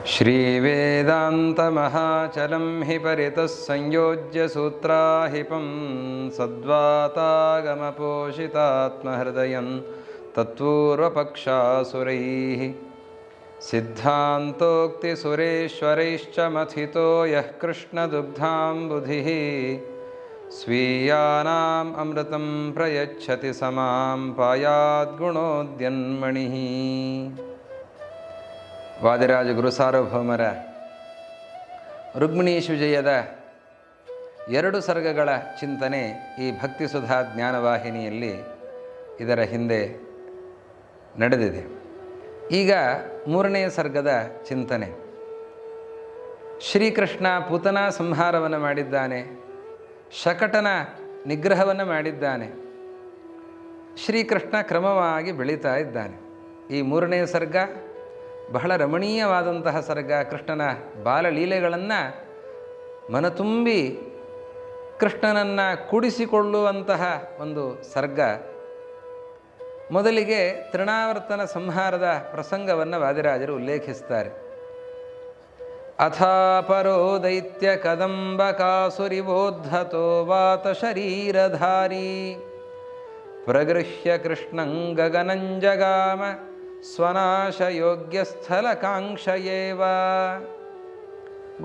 ಶ್ರೀವೇದಾಂತಮಹಾಚಲಂ ಹಿ ಪರಿತಃ ಸಂಯೋಜ್ಯ ಸೂತ್ರಾಹಿಪಂ ಸದ್ವಾತಾಗಮಪೋಷಿತಾತ್ಮಹೃದಯಂ ತತ್ಪೂರ್ವಪಕ್ಷಾಸುರೈಃ ಸಿದ್ಧಾಂತೋಕ್ತಿಸುರೇಶ್ವರೈಶ್ಚ ಮಥಿತೋ ಯಃ ಕೃಷ್ಣದುಗ್ಧಾಂಬುಧಿಃ ಸ್ವೀಯಾನಾಂ ಅಮೃತಂ ಪ್ರಯಚ್ಛತಿ ಸಮಾಂ ಪಾಯಾದ್ಗುಣೋದ್ಯನ್ಮಣಿಃ. ವಾದಿರಾಜ ಗುರು ಸಾರ್ವಭೌಮರ ರುಕ್ಮಿಣೀಶ್ ವಿಜಯದ 2 ಸರ್ಗಗಳ ಚಿಂತನೆ ಈ ಭಕ್ತಿಸುಧಾ ಜ್ಞಾನವಾಹಿನಿಯಲ್ಲಿ ಇದರ ಹಿಂದೆ ನಡೆದಿದೆ. ಈಗ 3ನೇ ಸರ್ಗದ ಚಿಂತನೆ. ಶ್ರೀಕೃಷ್ಣ ಪೂತನಾ ಸಂಹಾರವನ್ನು ಮಾಡಿದ್ದಾನೆ, ಶಕಟನ ನಿಗ್ರಹವನ್ನು ಮಾಡಿದ್ದಾನೆ. ಶ್ರೀಕೃಷ್ಣ ಕ್ರಮವಾಗಿ ಬೆಳೀತಾ ಇದ್ದಾನೆ. ಈ 3ನೇ ಸರ್ಗ ಬಹಳ ರಮಣೀಯವಾದಂತಹ ಸರ್ಗ. ಕೃಷ್ಣನ ಬಾಲಲೀಲೆಗಳನ್ನು ಮನತುಂಬಿ ಕೃಷ್ಣನನ್ನು ಕೂಡಿಸಿಕೊಳ್ಳುವಂತಹ ಒಂದು ಸರ್ಗ. ಮೊದಲಿಗೆ ತೃಣಾವರ್ತನ ಸಂಹಾರದ ಪ್ರಸಂಗವನ್ನು ವಾದಿರಾಜರು ಉಲ್ಲೇಖಿಸ್ತಾರೆ. ಅಥಾಪರೋ ದೈತ್ಯ ಕದಂಬಕಾಸುರಿವೋದ್ಧತೋ ವಾತ ಶರೀರಧಾರಿ ಪ್ರಗೃಹ್ಯ ಕೃಷ್ಣಂ ಗಗನಂಜಗಾಮ ಸ್ವನಾಶಯೋಗ್ಯಸ್ಥಲಕಾಂಕ್ಷಯೇವ.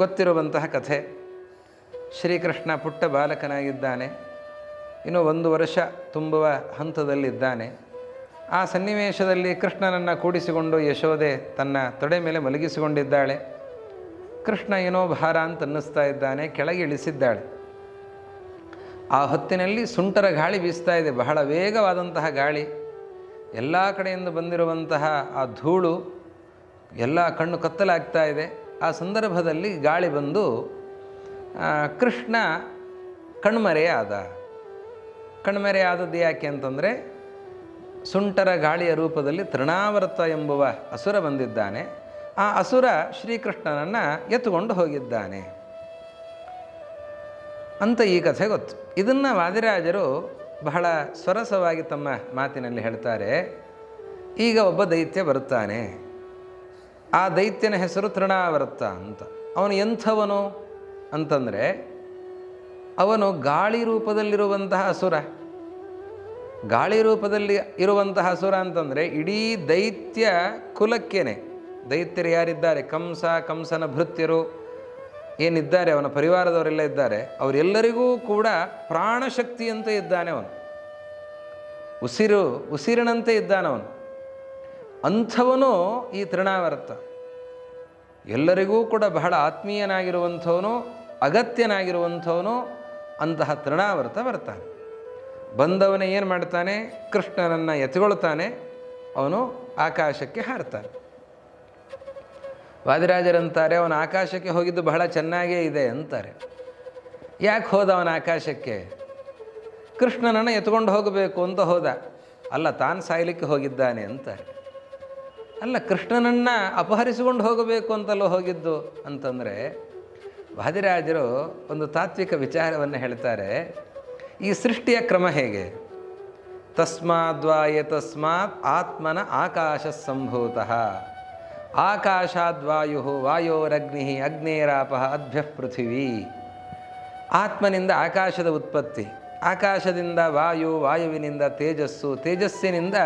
ಗೊತ್ತಿರುವಂತಹ ಕಥೆ. ಶ್ರೀಕೃಷ್ಣ ಪುಟ್ಟ ಬಾಲಕನಾಗಿದ್ದಾನೆ, ಇನ್ನೂ 1 ವರ್ಷ ತುಂಬುವ ಹಂತದಲ್ಲಿದ್ದಾನೆ. ಆ ಸನ್ನಿವೇಶದಲ್ಲಿ ಕೃಷ್ಣನನ್ನು ಕೂಡಿಸಿಕೊಂಡು ಯಶೋದೆ ತನ್ನ ತೊಡೆ ಮೇಲೆ ಮಲಗಿಸಿಕೊಂಡಿದ್ದಾಳೆ. ಕೃಷ್ಣ ಏನೋ ಭಾರ ಅಂತ ಅನ್ನಿಸ್ತಾ ಇದ್ದಾನೆ, ಕೆಳಗೆ ಇಳಿಸಿದ್ದಾಳೆ. ಆ ಹೊತ್ತಿನಲ್ಲಿ ಸುಂಟರ ಗಾಳಿ ಬೀಸ್ತಾ ಇದೆ, ಬಹಳ ವೇಗವಾದಂತಹ ಗಾಳಿ. ಎಲ್ಲ ಕಡೆಯಿಂದ ಬಂದಿರುವಂತಹ ಆ ಧೂಳು ಎಲ್ಲ ಕಣ್ಣು ಕತ್ತಲಾಗ್ತಾ ಇದೆ. ಆ ಸಂದರ್ಭದಲ್ಲಿ ಗಾಳಿ ಬಂದು ಕೃಷ್ಣ ಕಣ್ಮರೆಯಾದ. ಕಣ್ಮರೆಯಾದದ್ದು ಯಾಕೆ ಅಂತಂದರೆ, ಸುಂಟರ ಗಾಳಿಯ ರೂಪದಲ್ಲಿ ತೃಣಾವರ್ತ ಎಂಬುವ ಅಸುರ ಬಂದಿದ್ದಾನೆ. ಆ ಅಸುರ ಶ್ರೀಕೃಷ್ಣನನ್ನು ಎತ್ತುಕೊಂಡು ಹೋಗಿದ್ದಾನೆ ಅಂತ ಈ ಕಥೆ ಗೊತ್ತು. ಇದನ್ನು ವಾದಿರಾಜರು ಬಹಳ ಸ್ವರಸವಾಗಿ ತಮ್ಮ ಮಾತಿನಲ್ಲಿ ಹೇಳ್ತಾರೆ. ಈಗ ಒಬ್ಬ ದೈತ್ಯ ಬರುತ್ತಾನೆ. ಆ ದೈತ್ಯನ ಹೆಸರು ತೃಣಾವರ್ತ ಅಂತ. ಅವನು ಎಂಥವನು ಅಂತಂದರೆ, ಅವನು ಗಾಳಿ ರೂಪದಲ್ಲಿರುವಂತಹ ಅಸುರ. ಗಾಳಿ ರೂಪದಲ್ಲಿ ಇರುವಂತಹ ಅಸುರ ಅಂತಂದರೆ ಇಡೀ ದೈತ್ಯ ಕುಲಕ್ಕೇನೆ. ದೈತ್ಯರು ಯಾರಿದ್ದಾರೆ, ಕಂಸನ ಭೃತ್ಯರು ಏನಿದ್ದಾರೆ, ಅವನ ಪರಿವಾರದವರೆಲ್ಲ ಇದ್ದಾರೆ, ಅವರೆಲ್ಲರಿಗೂ ಕೂಡ ಪ್ರಾಣಶಕ್ತಿಯಂತೆ ಇದ್ದಾನೆ ಅವನು. ಉಸಿರಿನಂತೆ ಇದ್ದಾನವನು. ಅಂಥವನು ಈ ತೃಣಾವರ್ತ. ಎಲ್ಲರಿಗೂ ಕೂಡ ಬಹಳ ಆತ್ಮೀಯನಾಗಿರುವಂಥವನು, ಅಗತ್ಯನಾಗಿರುವಂಥವನು. ಅಂತಹ ತೃಣಾವರ್ತ ಬರ್ತಾನೆ. ಬಂದವನೇ ಏನು ಮಾಡ್ತಾನೆ, ಕೃಷ್ಣನನ್ನು ಎತ್ಕೊಳ್ತಾನೆ. ಅವನು ಆಕಾಶಕ್ಕೆ ಹಾರ್ತಾನೆ. ವಾದಿರಾಜರಂತಾರೆ, ಅವನ ಆಕಾಶಕ್ಕೆ ಹೋಗಿದ್ದು ಬಹಳ ಚೆನ್ನಾಗೇ ಇದೆ ಅಂತಾರೆ. ಯಾಕೆ ಹೋದ ಅವನ ಆಕಾಶಕ್ಕೆ? ಕೃಷ್ಣನನ್ನು ಎತ್ಕೊಂಡು ಹೋಗಬೇಕು ಅಂತ ಹೋದ. ಅಲ್ಲ, ತಾನು ಸಾಯಲಿಕ್ಕೆ ಹೋಗಿದ್ದಾನೆ ಅಂತಾರೆ. ಅಲ್ಲ, ಕೃಷ್ಣನನ್ನು ಅಪಹರಿಸಿಕೊಂಡು ಹೋಗಬೇಕು ಅಂತಲೋ ಹೋಗಿದ್ದು ಅಂತಂದರೆ, ವಾದಿರಾಜರು ಒಂದು ತಾತ್ವಿಕ ವಿಚಾರವನ್ನು ಹೇಳ್ತಾರೆ. ಈ ಸೃಷ್ಟಿಯ ಕ್ರಮ ಹೇಗೆ? ತಸ್ಮಾತ್ ಆತ್ಮನ ಆಕಾಶ ಸಂಭೂತಃ, ಆಕಾಶಾದ್ವಾಯು ವಾಯೋರಗ್ನಿ ಅಗ್ನೇರಾಪ ಅದ್ಭ್ಯಃ ಪೃಥಿವೀ. ಆತ್ಮನಿಂದ ಆಕಾಶದ ಉತ್ಪತ್ತಿ, ಆಕಾಶದಿಂದ ವಾಯು, ವಾಯುವಿನಿಂದ ತೇಜಸ್ಸು, ತೇಜಸ್ಸಿನಿಂದ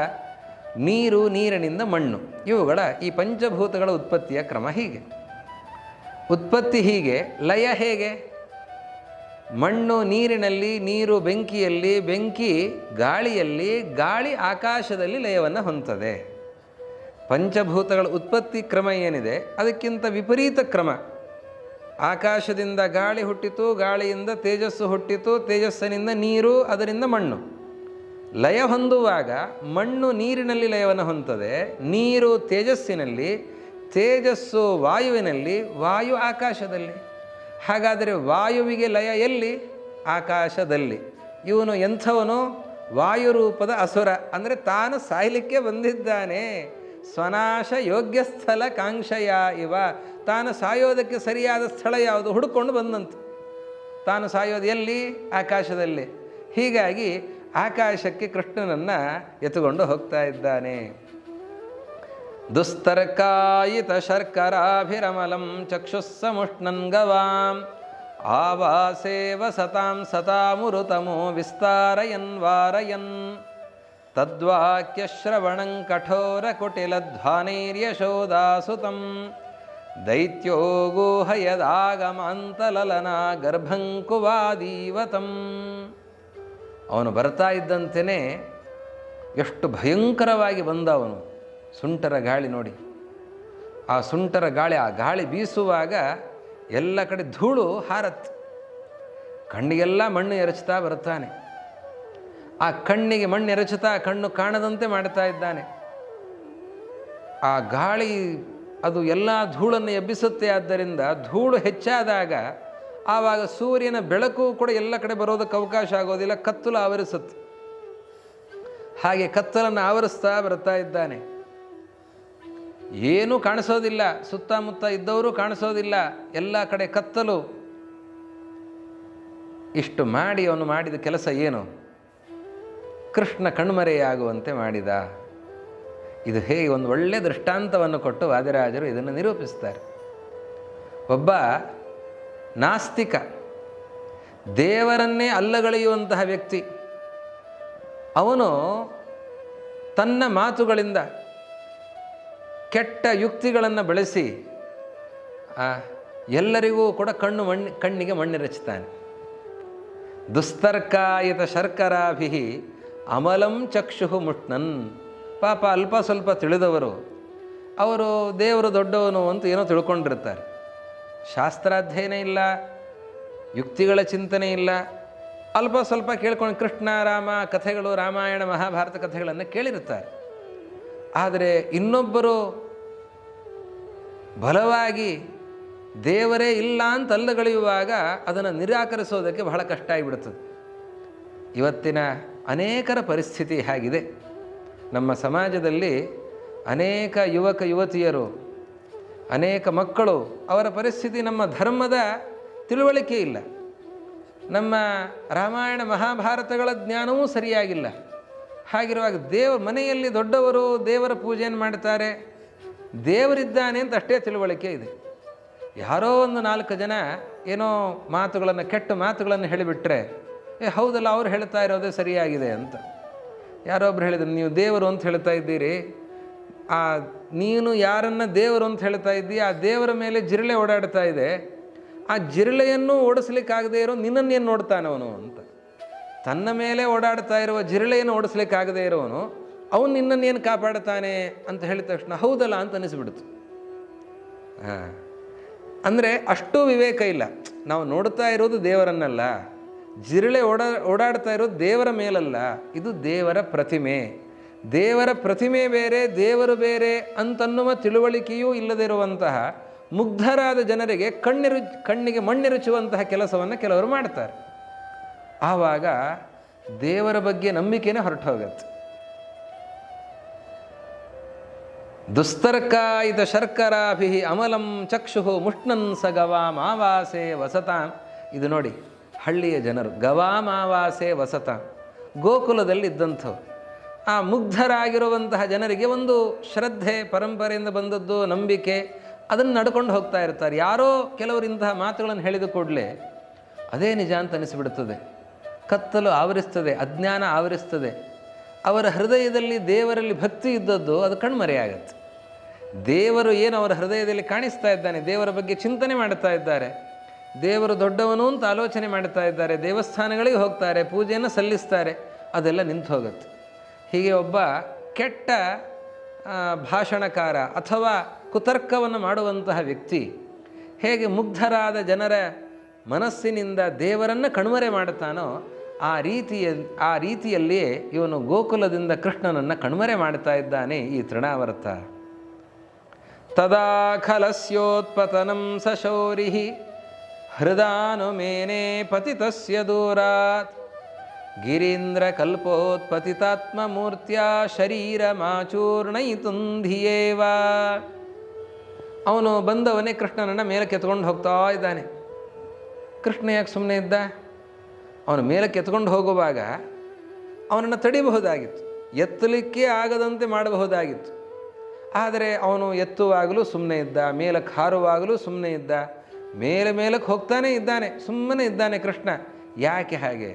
ನೀರು, ನೀರಿನಿಂದ ಮಣ್ಣು. ಇವುಗಳ ಈ ಪಂಚಭೂತಗಳ ಉತ್ಪತ್ತಿಯ ಕ್ರಮ ಹೀಗೆ. ಉತ್ಪತ್ತಿ ಹೀಗೆ, ಲಯ ಹೇಗೆ? ಮಣ್ಣು ನೀರಿನಲ್ಲಿ, ನೀರು ಬೆಂಕಿಯಲ್ಲಿ, ಬೆಂಕಿ ಗಾಳಿಯಲ್ಲಿ, ಗಾಳಿ ಆಕಾಶದಲ್ಲಿ ಲಯವನ್ನು ಹೊಂದದೆ. ಪಂಚಭೂತಗಳ ಉತ್ಪತ್ತಿ ಕ್ರಮ ಏನಿದೆ ಅದಕ್ಕಿಂತ ವಿಪರೀತ ಕ್ರಮ. ಆಕಾಶದಿಂದ ಗಾಳಿ ಹುಟ್ಟಿತು, ಗಾಳಿಯಿಂದ ತೇಜಸ್ಸು ಹುಟ್ಟಿತು, ತೇಜಸ್ಸಿನಿಂದ ನೀರು, ಅದರಿಂದ ಮಣ್ಣು. ಲಯ ಹೊಂದುವಾಗ ಮಣ್ಣು ನೀರಿನಲ್ಲಿ ಲಯವನ್ನು ಹೊಂದದೆ, ನೀರು ತೇಜಸ್ಸಿನಲ್ಲಿ, ತೇಜಸ್ಸು ವಾಯುವಿನಲ್ಲಿ, ವಾಯು ಆಕಾಶದಲ್ಲಿ. ಹಾಗಾದರೆ ವಾಯುವಿಗೆ ಲಯ ಎಲ್ಲಿ? ಆಕಾಶದಲ್ಲಿ. ಇವನು ಎಂಥವನು? ವಾಯುರೂಪದ ಅಸುರ. ಅಂದರೆ ತಾನು ಸಾಯಲಿಕ್ಕೆ ಬಂದಿದ್ದಾನೆ. ಸ್ವನಾಶ ಯೋಗ್ಯ ಸ್ಥಳ ಕಾಂಕ್ಷಯ ಇವ. ತಾನು ಸಾಯೋದಕ್ಕೆ ಸರಿಯಾದ ಸ್ಥಳ ಯಾವುದು ಹುಡುಕೊಂಡು ಬಂದಂತೆ. ತಾನು ಸಾಯೋದು ಎಲ್ಲಿ? ಆಕಾಶದಲ್ಲಿ. ಹೀಗಾಗಿ ಆಕಾಶಕ್ಕೆ ಕೃಷ್ಣನನ್ನು ಎತ್ತುಕೊಂಡು ಹೋಗ್ತಾ ಇದ್ದಾನೆ. ದುಸ್ತರ್ಕಾಯಿತ ಶರ್ಕರಾಭಿರಮಲಂ ಚಕ್ಷುಸ್ಸಮುಷ್ಣನ್ ಗವಾಂ ಆವಾಸೇವ ಸತಾಂ ಸತಾಮುರುತಮೋ ವಿಸ್ತಾರಯನ್ ವಾರಯನ್ ತದ್ವಾಕ್ಯಶ್ರವಣಂ ಕಠೋರಕುಟಿಲಧ್ವಾನೈರ್ಯಶೋದಾಸುತಂ ದೈತ್ಯೋ ಗೋಹಯದಾಗಮಾಂತಲಲನಾ ಗರ್ಭಂಕುವಾದೀವತಂ. ಅವನು ಬರ್ತಾ ಇದ್ದಂತೆಯೇ ಎಷ್ಟು ಭಯಂಕರವಾಗಿ ಬಂದ ಅವನು. ಸುಂಟರ ಗಾಳಿ ನೋಡಿ, ಆ ಸುಂಟರ ಗಾಳಿ, ಆ ಗಾಳಿ ಬೀಸುವಾಗ ಎಲ್ಲ ಕಡೆ ಧೂಳು ಹಾರತ್ತೆ. ಕಣ್ಣಿಗೆಲ್ಲ ಮಣ್ಣು ಎರಚುತ್ತಾ ಬರ್ತಾನೆ. ಆ ಕಣ್ಣಿಗೆ ಮಣ್ಣು ಎರಚುತ್ತಾ ಕಣ್ಣು ಕಾಣದಂತೆ ಮಾಡ್ತಾ ಇದ್ದಾನೆ. ಆ ಗಾಳಿ ಅದು ಎಲ್ಲ ಧೂಳನ್ನು ಎಬ್ಬಿಸುತ್ತೆ. ಆದ್ದರಿಂದ ಧೂಳು ಹೆಚ್ಚಾದಾಗ ಆವಾಗ ಸೂರ್ಯನ ಬೆಳಕು ಕೂಡ ಎಲ್ಲ ಕಡೆ ಬರೋದಕ್ಕೆ ಅವಕಾಶ ಆಗೋದಿಲ್ಲ, ಕತ್ತಲು ಆವರಿಸುತ್ತೆ. ಹಾಗೆ ಕತ್ತಲನ್ನು ಆವರಿಸ್ತಾ ಬರ್ತಾ ಇದ್ದಾನೆ. ಏನೂ ಕಾಣಿಸೋದಿಲ್ಲ, ಸುತ್ತಮುತ್ತ ಇದ್ದವರು ಕಾಣಿಸೋದಿಲ್ಲ, ಎಲ್ಲ ಕಡೆ ಕತ್ತಲು. ಇಷ್ಟು ಮಾಡಿ ಅವನು ಮಾಡಿದ ಕೆಲಸ ಏನು? ಕೃಷ್ಣ ಕಣ್ಮರೆಯಾಗುವಂತೆ ಮಾಡಿದ. ಇದು ಹೇಗೆ ಒಂದು ಒಳ್ಳೆಯ ದೃಷ್ಟಾಂತವನ್ನು ಕೊಟ್ಟು ವಾದಿರಾಜರು ಇದನ್ನು ನಿರೂಪಿಸ್ತಾರೆ. ಒಬ್ಬ ನಾಸ್ತಿಕ, ದೇವರನ್ನೇ ಅಲ್ಲಗಳೆಯುವಂತಹ ವ್ಯಕ್ತಿ, ಅವನು ತನ್ನ ಮಾತುಗಳಿಂದ ಕೆಟ್ಟ ಯುಕ್ತಿಗಳನ್ನು ಬಳಸಿ ಎಲ್ಲರಿಗೂ ಕೂಡ ಕಣ್ಣಿಗೆ ಮಣ್ಣೆರಚುತ್ತಾನೆ. ದುಸ್ತರ್ಕಾಯಿತ ಶರ್ಕರಾಭಿ ಅಮಲಂ ಚಕ್ಷು ಮುಷ್ಣನ್. ಪಾಪ ಅಲ್ಪ ಸ್ವಲ್ಪ ತಿಳಿದವರು, ಅವರು ದೇವರು ದೊಡ್ಡವನು ಅಂತ ಏನೋ ತಿಳ್ಕೊಂಡಿರ್ತಾರೆ. ಶಾಸ್ತ್ರಾಧ್ಯಯನ ಇಲ್ಲ, ಯುಕ್ತಿಗಳ ಚಿಂತನೆ ಇಲ್ಲ, ಅಲ್ಪ ಸ್ವಲ್ಪ ಕೇಳ್ಕೊಂಡು ಕೃಷ್ಣ ರಾಮ ಕಥೆಗಳು, ರಾಮಾಯಣ ಮಹಾಭಾರತ ಕಥೆಗಳನ್ನು ಕೇಳಿರುತ್ತಾರೆ. ಆದರೆ ಇನ್ನೊಬ್ಬರು ಬಲವಾಗಿ ದೇವರೇ ಇಲ್ಲ ಅಂತ ಅಲ್ಲಗಳೆಯುವಾಗ ಅದನ್ನು ನಿರಾಕರಿಸೋದಕ್ಕೆ ಬಹಳ ಕಷ್ಟ ಆಗಿಬಿಡುತ್ತದೆ. ಇವತ್ತಿನ ಅನೇಕರ ಪರಿಸ್ಥಿತಿ ಹೇಗಿದೆ. ನಮ್ಮ ಸಮಾಜದಲ್ಲಿ ಅನೇಕ ಯುವಕ ಯುವತಿಯರು, ಅನೇಕ ಮಕ್ಕಳು, ಅವರ ಪರಿಸ್ಥಿತಿ ನಮ್ಮ ಧರ್ಮದ ತಿಳುವಳಿಕೆ ಇಲ್ಲ, ನಮ್ಮ ರಾಮಾಯಣ ಮಹಾಭಾರತಗಳ ಜ್ಞಾನವೂ ಸರಿಯಾಗಿಲ್ಲ. ಹಾಗಿರುವಾಗ ಮನೆಯಲ್ಲಿ ದೊಡ್ಡವರು ದೇವರ ಪೂಜೆಯನ್ನು ಮಾಡ್ತಾರೆ, ದೇವರಿದ್ದಾನೆ ಅಂತ ಅಷ್ಟೇ ತಿಳುವಳಿಕೆ ಇದೆ. ಯಾರೋ ಒಂದು 4 ಜನ ಏನೋ ಮಾತುಗಳನ್ನು, ಕೆಟ್ಟ ಮಾತುಗಳನ್ನು ಹೇಳಿಬಿಟ್ರೆ ಹೌದಲ್ಲ, ಅವ್ರು ಹೇಳ್ತಾ ಇರೋದೇ ಸರಿಯಾಗಿದೆ ಅಂತ. ಯಾರೊಬ್ರು ಹೇಳಿದ್ರು, ನೀವು ದೇವರು ಅಂತ ಹೇಳ್ತಾ ಇದ್ದೀರಿ, ನೀನು ಯಾರನ್ನು ದೇವರು ಅಂತ ಹೇಳ್ತಾ ಇದ್ದೀಯ, ಆ ದೇವರ ಮೇಲೆ ಜಿರಳೆ ಓಡಾಡ್ತಾ ಇದೆ, ಆ ಜಿರಳೆಯನ್ನು ಓಡಿಸ್ಲಿಕ್ಕಾಗದೇ ಇರೋ ನಿನ್ನನ್ನೇನು ನೋಡ್ತಾನವನು ಅಂತ. ತನ್ನ ಮೇಲೆ ಓಡಾಡ್ತಾ ಇರುವ ಜಿರಳೆಯನ್ನು ಓಡಿಸ್ಲಿಕ್ಕಾಗದೇ ಇರೋವನು ಅವನು ನಿನ್ನನ್ನೇನು ಕಾಪಾಡ್ತಾನೆ ಅಂತ ಹೇಳಿದ ತಕ್ಷಣ ಹೌದಲ್ಲ ಅಂತ ಅನಿಸ್ಬಿಡ್ತು. ಅಂದರೆ ಅಷ್ಟು ವಿವೇಕ ಇಲ್ಲ. ನಾವು ನೋಡ್ತಾ ಇರೋದು ದೇವರನ್ನಲ್ಲ, ಜಿರಳೆ ಓಡಾಡ್ತಾ ಇರೋದು ದೇವರ ಮೇಲಲ್ಲ, ಇದು ದೇವರ ಪ್ರತಿಮೆ. ದೇವರ ಪ್ರತಿಮೆ ಬೇರೆ, ದೇವರು ಬೇರೆ ಅಂತನ್ನುವ ತಿಳುವಳಿಕೆಯೂ ಇಲ್ಲದಿರುವಂತಹ ಮುಗ್ಧರಾದ ಜನರಿಗೆ ಕಣ್ಣಿಗೆ ಮಣ್ಣೆರಚುವಂತಹ ಕೆಲಸವನ್ನು ಕೆಲವರು ಮಾಡ್ತಾರೆ. ಆವಾಗ ದೇವರ ಬಗ್ಗೆ ನಂಬಿಕೆನೇ ಹೊರಟು ಹೋಗುತ್ತೆ. ದುಸ್ತರ್ಕಾಯಿತ ಶರ್ಕರಾಭಿ ಅಮಲಂ ಚಕ್ಷು ಮುಷ್ಣನ್ ಸ ಗವಾಂ ಆವಾಸೆ ವಸತಾಂ. ಇದು ನೋಡಿ, ಹಳ್ಳಿಯ ಜನರು ಗವಾಂ ಆವಾಸೆ ವಸತಾಂ, ಗೋಕುಲದಲ್ಲಿ ಇದ್ದಂಥವು. ಆ ಮುಗ್ಧರಾಗಿರುವಂತಹ ಜನರಿಗೆ ಒಂದು ಶ್ರದ್ಧೆ, ಪರಂಪರೆಯಿಂದ ಬಂದದ್ದು ನಂಬಿಕೆ, ಅದನ್ನು ನಡ್ಕೊಂಡು ಹೋಗ್ತಾ ಇರ್ತಾರೆ. ಯಾರೋ ಕೆಲವರು ಇಂತಹ ಮಾತುಗಳನ್ನು ಹೇಳಿದ ಕೂಡಲೇ ಅದೇ ನಿಜ ಅಂತ ಅನಿಸಿಬಿಡುತ್ತದೆ. ಕತ್ತಲು ಆವರಿಸ್ತದೆ, ಅಜ್ಞಾನ ಆವರಿಸ್ತದೆ. ಅವರ ಹೃದಯದಲ್ಲಿ ದೇವರಲ್ಲಿ ಭಕ್ತಿ ಇದ್ದದ್ದು ಅದು ಕಣ್ಮರೆಯಾಗತ್ತೆ. ದೇವರು ಏನು ಅವರ ಹೃದಯದಲ್ಲಿ ಕಾಣಿಸ್ತಾ ಇದ್ದಾನೆ, ದೇವರ ಬಗ್ಗೆ ಚಿಂತನೆ ಮಾಡ್ತಾ ಇದ್ದಾರೆ, ದೇವರು ದೊಡ್ಡವನು ಅಂತ ಆಲೋಚನೆ ಮಾಡ್ತಾ ಇದ್ದಾರೆ, ದೇವಸ್ಥಾನಗಳಿಗೆ ಹೋಗ್ತಾರೆ, ಪೂಜೆಯನ್ನು ಸಲ್ಲಿಸ್ತಾರೆ, ಅದೆಲ್ಲ ನಿಂತು ಹೋಗುತ್ತೆ. ಹೀಗೆ ಒಬ್ಬ ಕೆಟ್ಟ ಭಾಷಣಕಾರ ಅಥವಾ ಕುತರ್ಕವನ್ನು ಮಾಡುವಂತಹ ವ್ಯಕ್ತಿ ಹೇಗೆ ಮುಗ್ಧರಾದ ಜನರ ಮನಸ್ಸಿನಿಂದ ದೇವರನ್ನು ಕಣ್ಮರೆ ಮಾಡುತ್ತಾನೋ ಆ ರೀತಿಯಲ್ಲಿಯೇ ಇವನು ಗೋಕುಲದಿಂದ ಕೃಷ್ಣನನ್ನು ಕಣ್ಮರೆ ಮಾಡ್ತಾ ಇದ್ದಾನೆ ಈ ತೃಣಾವರ್ತ. ತದಾ ಖಲಸ್ಯೋತ್ಪತನಂ ಸಶೌರಿ ಹೃದಾನುಮೇನೆ ಪತಿತಸ್ಯ ದೂರಾತ್ ಗಿರೀಂದ್ರ ಕಲ್ಪೋತ್ಪತಿತಾತ್ಮಮೂರ್ತ್ಯ ಶರೀರ ಮಾಚೂರ್ಣಯಿತುಂಧಿಯೇವ. ಅವನು ಬಂದವನೇ ಕೃಷ್ಣನನ್ನು ಮೇಲಕ್ಕೆ ಎತ್ಕೊಂಡು ಹೋಗ್ತಾ ಇದ್ದಾನೆ. ಕೃಷ್ಣ ಯಾಕೆ ಸುಮ್ಮನೆ ಇದ್ದ? ಅವನು ಮೇಲಕ್ಕೆ ಎತ್ಕೊಂಡು ಹೋಗುವಾಗ ಅವನನ್ನು ತಡಿಬಹುದಾಗಿತ್ತು, ಎತ್ತಲಿಕ್ಕೆ ಆಗದಂತೆ ಮಾಡಬಹುದಾಗಿತ್ತು. ಆದರೆ ಅವನು ಎತ್ತುವಾಗಲೂ ಸುಮ್ಮನೆ ಇದ್ದ, ಮೇಲಕ್ಕೆ ಹಾರುವಾಗಲೂ ಸುಮ್ಮನೆ ಇದ್ದ, ಮೇಲಕ್ಕೆ ಹೋಗ್ತಾನೇ ಇದ್ದಾನೆ, ಸುಮ್ಮನೆ ಇದ್ದಾನೆ ಕೃಷ್ಣ. ಯಾಕೆ ಹಾಗೆ?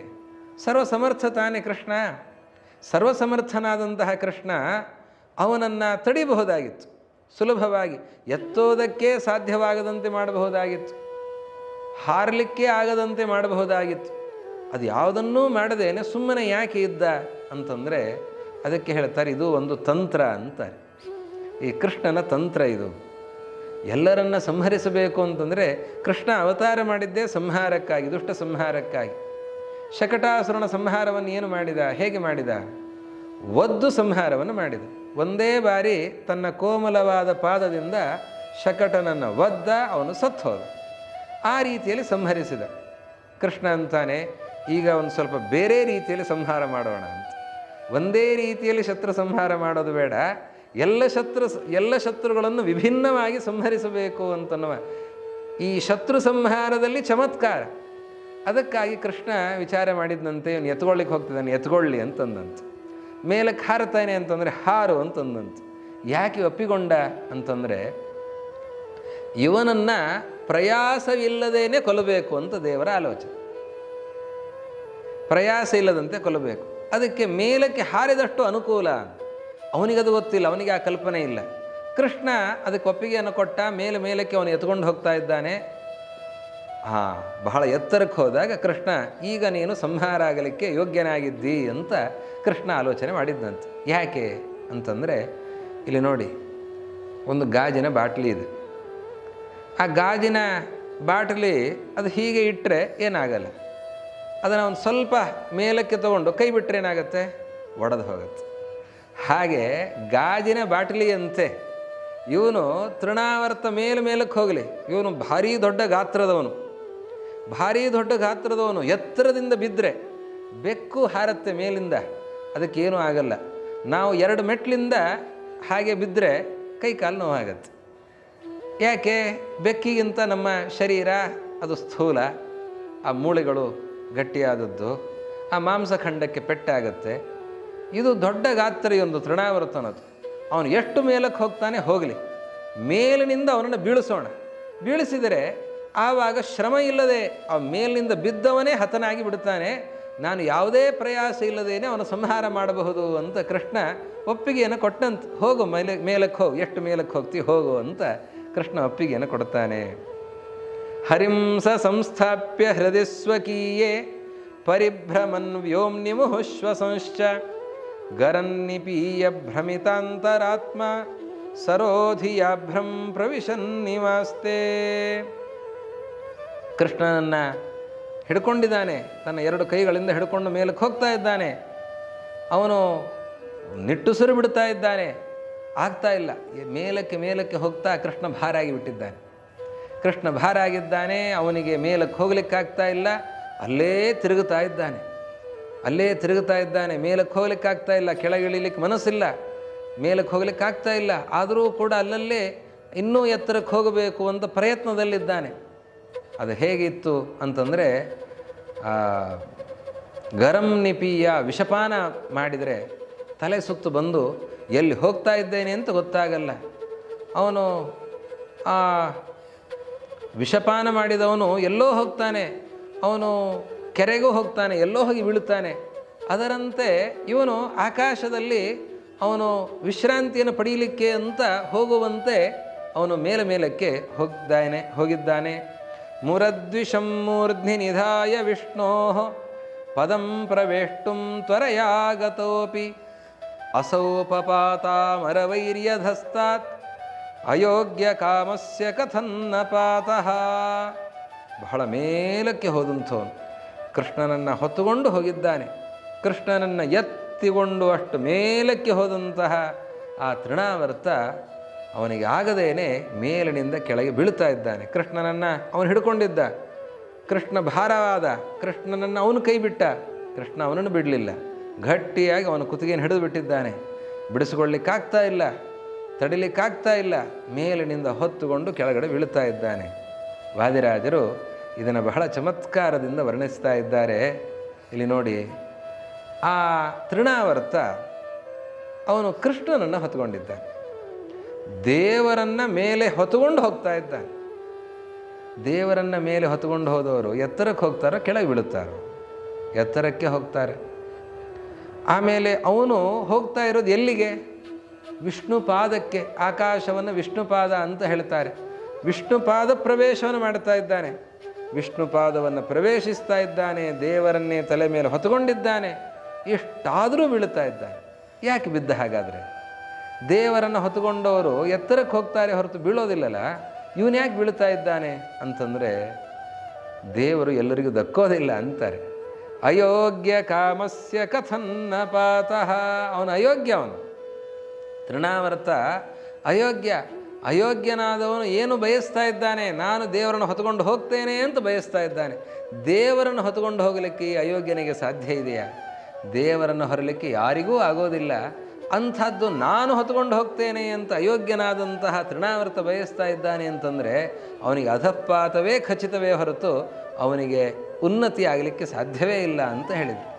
ಸರ್ವಸಮರ್ಥ ತಾನೇ ಕೃಷ್ಣ. ಸರ್ವಸಮರ್ಥನಾದಂತಹ ಕೃಷ್ಣ ಅವನನ್ನು ತಡಿಬಹುದಾಗಿತ್ತು, ಸುಲಭವಾಗಿ ಎತ್ತೋದಕ್ಕೆ ಸಾಧ್ಯವಾಗದಂತೆ ಮಾಡಬಹುದಾಗಿತ್ತು, ಹಾರಲಿಕ್ಕೆ ಆಗದಂತೆ ಮಾಡಬಹುದಾಗಿತ್ತು. ಅದು ಯಾವುದನ್ನೂ ಮಾಡದೇನೆ ಸುಮ್ಮನೆ ಯಾಕೆ ಇದ್ದ ಅಂತಂದರೆ ಅದಕ್ಕೆ ಹೇಳ್ತಾರೆ ಇದು ಒಂದು ತಂತ್ರ ಅಂತಾರೆ. ಈ ಕೃಷ್ಣನ ತಂತ್ರ ಇದು. ಎಲ್ಲರನ್ನ ಸಂಹರಿಸಬೇಕು ಅಂತಂದರೆ ಕೃಷ್ಣ ಅವತಾರ ಮಾಡಿದ್ದೇ ಸಂಹಾರಕ್ಕಾಗಿ, ದುಷ್ಟ ಸಂಹಾರಕ್ಕಾಗಿ. ಶಕಟಾಸುರನ ಸಂಹಾರವನ್ನು ಏನು ಮಾಡಿದ? ಹೇಗೆ ಮಾಡಿದ? ಒದ್ದು ಸಂಹಾರವನ್ನು ಮಾಡಿದ. ಒಂದೇ ಬಾರಿ ತನ್ನ ಕೋಮಲವಾದ ಪಾದದಿಂದ ಶಕಟನನ್ನು ಒದ್ದ, ಅವನು ಸತ್ತು ಹೋದ. ಆ ರೀತಿಯಲ್ಲಿ ಸಂಹರಿಸಿದ. ಕೃಷ್ಣ ಅಂತಾನೆ ಈಗ ಒಂದು ಸ್ವಲ್ಪ ಬೇರೆ ರೀತಿಯಲ್ಲಿ ಸಂಹಾರ ಮಾಡೋಣ ಅಂತ. ಒಂದೇ ರೀತಿಯಲ್ಲಿ ಶತ್ರು ಸಂಹಾರ ಮಾಡೋದು ಬೇಡ, ಎಲ್ಲ ಶತ್ರುಗಳನ್ನು ವಿಭಿನ್ನವಾಗಿ ಸಂಹರಿಸಬೇಕು ಅಂತನ್ನುವ ಈ ಶತ್ರು ಸಂಹಾರದಲ್ಲಿ ಚಮತ್ಕಾರ. ಅದಕ್ಕಾಗಿ ಕೃಷ್ಣ ವಿಚಾರ ಮಾಡಿದಂತೆ ಇವನು ಎತ್ಕೊಳ್ಳಿಕ್ಕೆ ಹೋಗ್ತಿದ್ದಾನೆ, ಎತ್ಕೊಳ್ಳಿ ಅಂತಂದಂತೆ. ಮೇಲಕ್ಕೆ ಹಾರುತ್ತಾನೆ ಅಂತಂದರೆ ಹಾರು ಅಂತಂದಂತೆ. ಯಾಕೆ ಒಪ್ಪಿಕೊಂಡ ಅಂತಂದರೆ ಇವನನ್ನು ಪ್ರಯಾಸವಿಲ್ಲದೇನೆ ಕೊಲ್ಲಬೇಕು ಅಂತ ದೇವರ ಆಲೋಚನೆ. ಪ್ರಯಾಸ ಇಲ್ಲದಂತೆ ಕೊಲ್ಲಬೇಕು. ಅದಕ್ಕೆ ಮೇಲಕ್ಕೆ ಹಾರಿದಷ್ಟು ಅನುಕೂಲ. ಅವನಿಗದು ಗೊತ್ತಿಲ್ಲ, ಅವನಿಗೆ ಆ ಕಲ್ಪನೆ ಇಲ್ಲ. ಕೃಷ್ಣ ಅದಕ್ಕೆ ಒಪ್ಪಿಗೆಯನ್ನು ಕೊಟ್ಟ. ಮೇಲಕ್ಕೆ ಅವನು ಎತ್ಕೊಂಡು ಹೋಗ್ತಾ ಇದ್ದಾನೆ. ಬಹಳ ಎತ್ತರಕ್ಕೆ ಹೋದಾಗ ಕೃಷ್ಣ ಈಗ ನೀನು ಸಂಹಾರ ಆಗಲಿಕ್ಕೆ ಯೋಗ್ಯನಾಗಿದ್ದಿ ಅಂತ ಕೃಷ್ಣ ಆಲೋಚನೆ ಮಾಡಿದ್ದಂತೆ. ಯಾಕೆ ಅಂತಂದರೆ ಇಲ್ಲಿ ನೋಡಿ, ಒಂದು ಗಾಜಿನ ಬಾಟ್ಲಿ ಇದೆ. ಆ ಗಾಜಿನ ಬಾಟ್ಲಿ ಅದು ಹೀಗೆ ಇಟ್ಟರೆ ಏನಾಗಲ್ಲ. ಅದನ್ನು ಒಂದು ಸ್ವಲ್ಪ ಮೇಲಕ್ಕೆ ತಗೊಂಡು ಕೈ ಬಿಟ್ಟರೆ ಏನಾಗುತ್ತೆ? ಒಡೆದು ಹೋಗುತ್ತೆ. ಹಾಗೆ ಗಾಜಿನ ಬಾಟಲಿಯಂತೆ ಇವನು ತೃಣಾವರ್ತ ಮೇಲಕ್ಕೆ ಹೋಗಲಿ, ಇವನು ಭಾರೀ ದೊಡ್ಡ ಗಾತ್ರದವನು ಎತ್ತರದಿಂದ ಬಿದ್ದರೆ ಬೆಕ್ಕು ಹಾರತ್ತೆ ಮೇಲಿಂದ, ಅದಕ್ಕೇನೂ ಆಗಲ್ಲ. ನಾವು 2 ಮೆಟ್ಲಿಂದ ಹಾಗೆ ಬಿದ್ದರೆ ಕೈ ಕಾಲು ನೋವಾಗತ್ತೆ. ಯಾಕೆ? ಬೆಕ್ಕಿಗಿಂತ ನಮ್ಮ ಶರೀರ ಅದು ಸ್ಥೂಲ, ಆ ಮೂಳೆಗಳು ಗಟ್ಟಿಯಾದದ್ದು, ಆ ಮಾಂಸಖಂಡಕ್ಕೆ ಪೆಟ್ಟಾಗತ್ತೆ. ಇದು ದೊಡ್ಡ ಗಾತ್ರಿಯೊಂದು ತೃಣಾವರ್ತನದು. ಅವನು ಎಷ್ಟು ಮೇಲಕ್ಕೆ ಹೋಗ್ತಾನೆ ಹೋಗಲಿ, ಮೇಲಿನಿಂದ ಅವನನ್ನು ಬೀಳಿಸಿದರೆ ಆವಾಗ ಶ್ರಮ ಇಲ್ಲದೆ ಆ ಮೇಲಿನಿಂದ ಬಿದ್ದವನೇ ಹತನಾಗಿ ಬಿಡುತ್ತಾನೆ. ನಾನು ಯಾವುದೇ ಪ್ರಯಾಸ ಇಲ್ಲದೇನೆ ಅವನ ಸಂಹಾರ ಮಾಡಬಹುದು ಅಂತ ಕೃಷ್ಣ ಒಪ್ಪಿಗೆಯನ್ನು ಕೊಟ್ಟಂತೆ. ಹೋಗು ಮೇಲಕ್ಕೆ ಹೋಗು, ಎಷ್ಟು ಮೇಲಕ್ಕೆ ಹೋಗ್ತಿ ಹೋಗು ಅಂತ ಕೃಷ್ಣ ಒಪ್ಪಿಗೆಯನ್ನು ಕೊಡ್ತಾನೆ. ಹರಿಂಸ ಸಂಸ್ಥಾಪ್ಯ ಹೃದಯ ಸ್ವಕೀಯೇ ಪರಿಭ್ರಮನ್ ವ್ಯೋಮ್ನಿ ಮುಹುಶ್ವಸಂಶ್ಚ ಗರನ್ನಿಪೀಯ ಭ್ರಮಿತಾಂತರಾತ್ಮ ಸರೋಧಿಯಾಭ್ರಂ ಪ್ರವಿಶನ್ನಿವಾಸ್ತೆ. ಕೃಷ್ಣನನ್ನು ಹಿಡ್ಕೊಂಡಿದ್ದಾನೆ, ತನ್ನ 2 ಕೈಗಳಿಂದ ಹಿಡ್ಕೊಂಡು ಮೇಲಕ್ಕೆ ಹೋಗ್ತಾ ಇದ್ದಾನೆ. ಅವನು ನಿಟ್ಟುಸಿರು ಬಿಡ್ತಾ ಇದ್ದಾನೆ, ಆಗ್ತಾ ಇಲ್ಲ. ಮೇಲಕ್ಕೆ ಹೋಗ್ತಾ ಕೃಷ್ಣ ಭಾರಾಗಿ ಬಿಟ್ಟಿದ್ದಾನೆ. ಕೃಷ್ಣ ಭಾರಾಗಿದ್ದಾನೆ, ಅವನಿಗೆ ಮೇಲಕ್ಕೆ ಹೋಗ್ಲಿಕ್ಕಾಗ್ತಾ ಇಲ್ಲ. ಅಲ್ಲೇ ತಿರುಗುತ್ತಾ ಇದ್ದಾನೆ. ಮೇಲಕ್ಕೆ ಹೋಗ್ಲಿಕ್ಕಾಗ್ತಾ ಇಲ್ಲ, ಕೆಳಗಿಳಿಲಿಕ್ಕೆ ಮನಸ್ಸಿಲ್ಲ, ಮೇಲಕ್ಕೆ ಹೋಗ್ಲಿಕ್ಕಾಗ್ತಾ ಇಲ್ಲ. ಆದರೂ ಕೂಡ ಅಲ್ಲಲ್ಲೇ ಇನ್ನೂ ಎತ್ತರಕ್ಕೆ ಹೋಗಬೇಕು ಅಂತ ಪ್ರಯತ್ನದಲ್ಲಿದ್ದಾನೆ. ಅದು ಹೇಗಿತ್ತು ಅಂತಂದರೆ ಗರಂ ನಿಪೀಯ ವಿಷಪಾನ ಮಾಡಿದರೆ ತಲೆ ಸುತ್ತು ಬಂದು ಎಲ್ಲಿ ಹೋಗ್ತಾ ಇದ್ದೇನೆ ಅಂತ ಗೊತ್ತಾಗಲ್ಲ. ಅವನು ಆ ವಿಷಪಾನ ಮಾಡಿದವನು ಎಲ್ಲೋ ಹೋಗ್ತಾನೆ, ಅವನು ಕೆರೆಗೂ ಹೋಗ್ತಾನೆ, ಎಲ್ಲೋ ಹೋಗಿ ಬೀಳುತ್ತಾನೆ. ಅದರಂತೆ ಇವನು ಆಕಾಶದಲ್ಲಿ ಅವನು ವಿಶ್ರಾಂತಿಯನ್ನು ಪಡೀಲಿಕ್ಕೆ ಅಂತ ಹೋಗುವಂತೆ ಅವನು ಮೇಲಕ್ಕೆ ಹೋಗಿದ್ದಾನೆ. ಮುರದ್ವಿಷಂ ಮೂರ್ಧ್ನಿ ನಿಧಾಯ ವಿಷ್ಣೋ ಪದಂ ಪ್ರವೇಷ್ಟುಂ ತ್ವರಯಾಗತೋಪಿ ಅಸೌಪಪಾತಾಮರವೈರ್ಯಧಸ್ತಾತ್ ಅಯೋಗ್ಯ ಕಾಮಸ್ಯ ಕಥನ್ನ ಪಾತಃ. ಬಹಳ ಮೇಲಕ್ಕೆ ಹೋದಂಥವನು ಕೃಷ್ಣನನ್ನು ಹೊತ್ತುಕೊಂಡು ಹೋಗಿದ್ದಾನೆ. ಕೃಷ್ಣನನ್ನು ಎತ್ತಿಕೊಂಡು ಅಷ್ಟು ಮೇಲಕ್ಕೆ ಹೋದಂತಹ ಆ ತೃಣಾವರ್ತ ಅವನಿಗೆ ಆಗದೇನೆ ಮೇಲಿನಿಂದ ಕೆಳಗೆ ಬೀಳ್ತಾ ಇದ್ದಾನೆ. ಕೃಷ್ಣನನ್ನು ಅವನು ಹಿಡ್ಕೊಂಡಿದ್ದ, ಕೃಷ್ಣ ಭಾರವಾದ, ಕೃಷ್ಣನನ್ನು ಅವನು ಕೈ ಬಿಟ್ಟ, ಕೃಷ್ಣ ಅವನನ್ನು ಬಿಡಲಿಲ್ಲ. ಗಟ್ಟಿಯಾಗಿ ಅವನ ಕುತ್ತಿಗೆಯನ್ನು ಹಿಡಿದು ಬಿಟ್ಟಿದ್ದಾನೆ. ಬಿಡಿಸ್ಕೊಳ್ಳಿಕ್ಕಾಗ್ತಾ ಇಲ್ಲ, ತಡಿಲಿಕ್ಕಾಗ್ತಾ ಇಲ್ಲ, ಮೇಲಿನಿಂದ ಹೊತ್ತುಕೊಂಡು ಕೆಳಗಡೆ ಬೀಳ್ತಾ ಇದ್ದಾನೆ. ವಾದಿರಾಜರು ಇದನ್ನು ಬಹಳ ಚಮತ್ಕಾರದಿಂದ ವರ್ಣಿಸ್ತಾ ಇದ್ದಾರೆ. ಇಲ್ಲಿ ನೋಡಿ, ಆ ತೃಣಾವರ್ತ ಅವನು ಕೃಷ್ಣನನ್ನು ಹೊತ್ತುಕೊಂಡಿದ್ದಾನೆ. ದೇವರನ್ನು ಮೇಲೆ ಹೊತ್ತುಕೊಂಡು ಹೋಗ್ತಾ ಇದ್ದಾನೆ. ದೇವರನ್ನು ಮೇಲೆ ಹೊತ್ತುಕೊಂಡು ಹೋದವರು ಎತ್ತರಕ್ಕೆ ಹೋಗ್ತಾರೋ ಕೆಳಗೆ ಬೀಳುತ್ತಾರೋ? ಎತ್ತರಕ್ಕೆ ಹೋಗ್ತಾರೆ. ಆಮೇಲೆ ಅವನು ಹೋಗ್ತಾ ಇರೋದು ಎಲ್ಲಿಗೆ? ವಿಷ್ಣು ಪಾದಕ್ಕೆ. ಆಕಾಶವನ್ನು ವಿಷ್ಣು ಪಾದ ಅಂತ ಹೇಳ್ತಾರೆ. ವಿಷ್ಣು ಪಾದ ಪ್ರವೇಶವನ್ನು ಮಾಡ್ತಾ ಇದ್ದಾನೆ. ವಿಷ್ಣು ಪಾದವನ್ನು ಪ್ರವೇಶಿಸ್ತಾ ಇದ್ದಾನೆ. ದೇವರನ್ನೇ ತಲೆ ಮೇಲೆ ಹೊತ್ತುಕೊಂಡಿದ್ದಾನೆ. ಎಷ್ಟಾದರೂ ಬೀಳುತ್ತಾ ಇದ್ದಾನೆ. ಯಾಕೆ ಬಿದ್ದ ಹಾಗಾದರೆ? ದೇವರನ್ನು ಹೊತ್ತುಕೊಂಡವರು ಎತ್ತರಕ್ಕೆ ಹೋಗ್ತಾರೆ ಹೊರತು ಬೀಳೋದಿಲ್ಲಲ್ಲ. ಇವನು ಯಾಕೆ ಬೀಳ್ತಾ ಇದ್ದಾನೆ ಅಂತಂದರೆ ದೇವರು ಎಲ್ಲರಿಗೂ ದಕ್ಕೋದಿಲ್ಲ ಅಂತಾರೆ. ಅಯೋಗ್ಯ ಕಾಮಸ್ಯ ಕಥನ್ನ ಪಾತಃ. ಅವನು ಅಯೋಗ್ಯ. ಅವನು ತೃಣಾವರ್ತ ಅಯೋಗ್ಯ. ಅಯೋಗ್ಯನಾದವನು ಏನು ಬಯಸ್ತಾ ಇದ್ದಾನೆ? ನಾನು ದೇವರನ್ನು ಹೊತ್ತುಕೊಂಡು ಹೋಗ್ತೇನೆ ಅಂತ ಬಯಸ್ತಾ ಇದ್ದಾನೆ. ದೇವರನ್ನು ಹೊತ್ತುಕೊಂಡು ಹೋಗಲಿಕ್ಕೆ ಈ ಅಯೋಗ್ಯನಿಗೆ ಸಾಧ್ಯ ಇದೆಯಾ? ದೇವರನ್ನು ಹೊರಲಿಕ್ಕೆ ಯಾರಿಗೂ ಆಗೋದಿಲ್ಲ. ಅಂಥದ್ದು ನಾನು ಹೊತ್ತುಕೊಂಡು ಹೋಗ್ತೇನೆ ಅಂತ ಅಯೋಗ್ಯನಾದಂತಹ ತೃಣಾವರ್ತ ಬಯಸ್ತಾ ಇದ್ದಾನೆ ಅಂತಂದರೆ ಅವನಿಗೆ ಅಧಃಪಾತವೇ ಖಚಿತವೇ ಹೊರತು ಅವನಿಗೆ ಉನ್ನತಿ ಆಗಲಿಕ್ಕೆ ಸಾಧ್ಯವೇ ಇಲ್ಲ ಅಂತ ಹೇಳಿದರು.